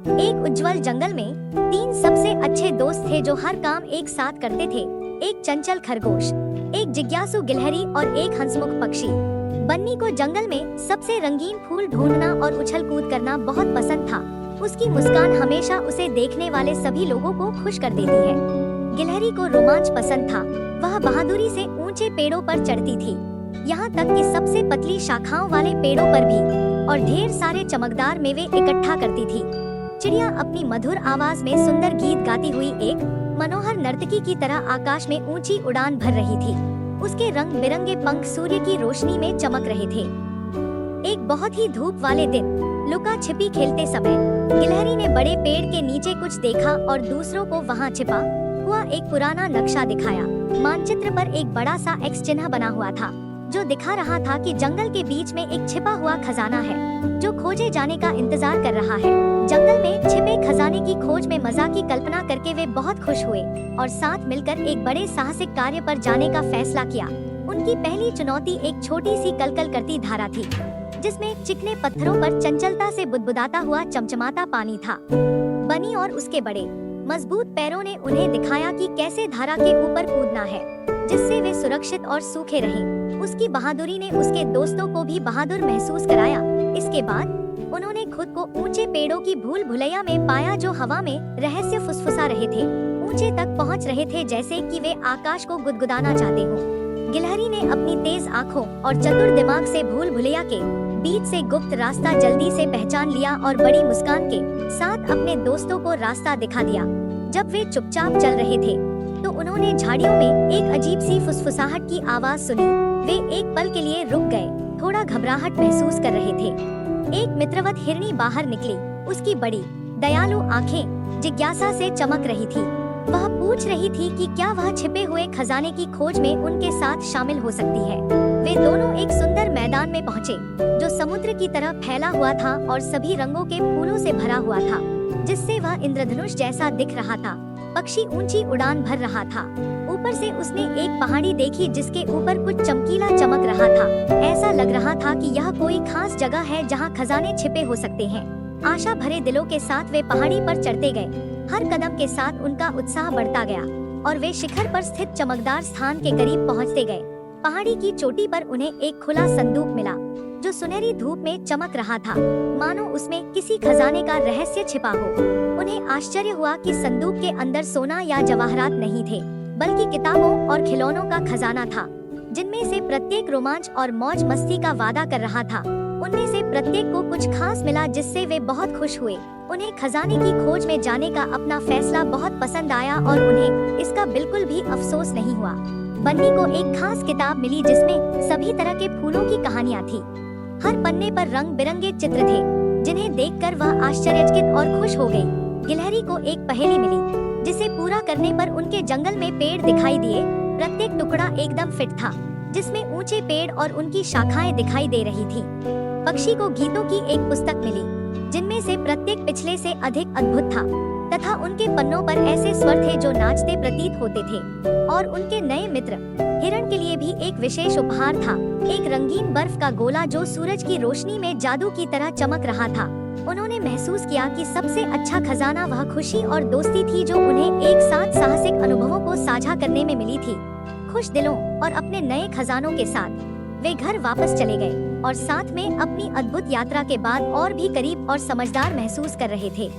एक उज्जवल जंगल में तीन सबसे अच्छे दोस्त थे जो हर काम एक साथ करते थे। एक चंचल खरगोश, एक जिज्ञासु गिलहरी और एक हंसमुख पक्षी। बन्नी को जंगल में सबसे रंगीन फूल ढूंढना और उछल कूद करना बहुत पसंद था। उसकी मुस्कान हमेशा उसे देखने वाले सभी लोगों को खुश कर देती है। गिलहरी को रोमांच पसंद था। वह बहादुरी से ऊंचे पेड़ों पर चढ़ती थी, यहाँ तक कि सबसे पतली शाखाओं वाले पेड़ों पर भी, और ढेर सारे चमकदार मेवे इकट्ठा करती थी। चिड़िया अपनी मधुर आवाज में सुंदर गीत गाती हुई एक मनोहर नर्तकी की तरह आकाश में ऊंची उड़ान भर रही थी। उसके रंग बिरंगे पंख सूर्य की रोशनी में चमक रहे थे। एक बहुत ही धूप वाले दिन लुका छिपी खेलते समय गिलहरी ने बड़े पेड़ के नीचे कुछ देखा और दूसरों को वहां छिपा हुआ एक पुराना नक्शा दिखाया। मानचित्र पर एक बड़ा सा एक्स चिन्ह बना हुआ था, जो दिखा रहा था कि जंगल के बीच में एक छिपा हुआ खजाना है जो खोजे जाने का इंतजार कर रहा है। जंगल में छिपे खजाने की खोज में मजा की कल्पना करके वे बहुत खुश हुए और साथ मिलकर एक बड़े साहसिक कार्य पर जाने का फैसला किया। उनकी पहली चुनौती एक छोटी सी कलकल करती धारा थी, जिसमें चिकने पत्थरों पर चंचलता से बुदबुदाता हुआ चमचमाता पानी था। बनी और उसके बड़े मजबूत पैरों ने उन्हें दिखाया कि कैसे धारा के ऊपर कूदना है, जिससे वे सुरक्षित और सूखे रहें। उसकी बहादुरी ने उसके दोस्तों को भी बहादुर महसूस कराया। इसके बाद उन्होंने खुद को ऊंचे पेड़ों की भूल भुलैया में पाया, जो हवा में रहस्य फुसफुसा रहे थे, ऊंचे तक पहुंच रहे थे जैसे कि वे आकाश को गुदगुदाना चाहते हों। गिलहरी ने अपनी तेज आंखों और चतुर दिमाग से भूल भुलैया के बीच से गुप्त रास्ता जल्दी से पहचान लिया और बड़ी मुस्कान के साथ अपने दोस्तों को रास्ता दिखा दिया। जब वे चुपचाप चल रहे थे तो उन्होंने झाड़ियों में एक अजीब सी फुसफुसाहट की आवाज सुनी। वे एक पल के लिए रुक गए, थोड़ा घबराहट महसूस कर रहे थे। एक मित्रवत हिरनी बाहर निकली। उसकी बड़ी दयालु आंखें जिज्ञासा से चमक रही थी। वह पूछ रही थी कि क्या वह छिपे हुए खजाने की खोज में उनके साथ शामिल हो सकती है। वे दोनों एक सुंदर मैदान में पहुँचे, जो समुद्र की तरह फैला हुआ था और सभी रंगों के फूलों से भरा हुआ था, जिससे वह इंद्रधनुष जैसा दिख रहा था। पक्षी ऊंची उड़ान भर रहा था। ऊपर से उसने एक पहाड़ी देखी जिसके ऊपर कुछ चमकीला चमक रहा था। ऐसा लग रहा था कि यह कोई खास जगह है जहां खजाने छिपे हो सकते हैं। आशा भरे दिलों के साथ वे पहाड़ी पर चढ़ते गए। हर कदम के साथ उनका उत्साह बढ़ता गया और वे शिखर पर स्थित चमकदार स्थान के करीब पहुंचते गए। पहाड़ी की चोटी पर उन्हें एक खुला संदूक मिला, जो सुनहरी धूप में चमक रहा था, मानो उसमें किसी खजाने का रहस्य छिपा हो। उन्हें आश्चर्य हुआ कि संदूक के अंदर सोना या जवाहरात नहीं थे, बल्कि किताबों और खिलौनों का खजाना था, जिनमें से प्रत्येक रोमांच और मौज मस्ती का वादा कर रहा था। उनमें से प्रत्येक को कुछ खास मिला, जिससे वे बहुत खुश हुए। उन्हें खजाने की खोज में जाने का अपना फैसला बहुत पसंद आया और उन्हें इसका बिल्कुल भी अफसोस नहीं हुआ। बन्नी को एक खास किताब मिली जिसमें सभी तरह के फूलों की कहानियाँ थी। हर पन्ने पर रंग बिरंगे चित्र थे, जिन्हें देखकर वह आश्चर्यचकित और खुश हो गई। गिलहरी को एक पहेली मिली, जिसे पूरा करने पर उनके जंगल में पेड़ दिखाई दिए। प्रत्येक टुकड़ा एकदम फिट था, जिसमें ऊंचे पेड़ और उनकी शाखाएं दिखाई दे रही थी। पक्षी को गीतों की एक पुस्तक मिली, जिनमें से प्रत्येक पिछले से अधिक अद्भुत था, तथा उनके पन्नों पर ऐसे स्वर थे जो नाचते प्रतीत होते थे। और उनके नए मित्र हिरण के लिए भी एक विशेष उपहार था, एक रंगीन बर्फ का गोला जो सूरज की रोशनी में जादू की तरह चमक रहा था। उन्होंने महसूस किया कि सबसे अच्छा खजाना वह खुशी और दोस्ती थी जो उन्हें एक साथ साहसिक अनुभवों को साझा करने में मिली थी। खुश दिलों और अपने नए खजानों के साथ वे घर वापस चले गए और साथ में अपनी अद्भुत यात्रा के बाद और भी करीब और समझदार महसूस कर रहे थे।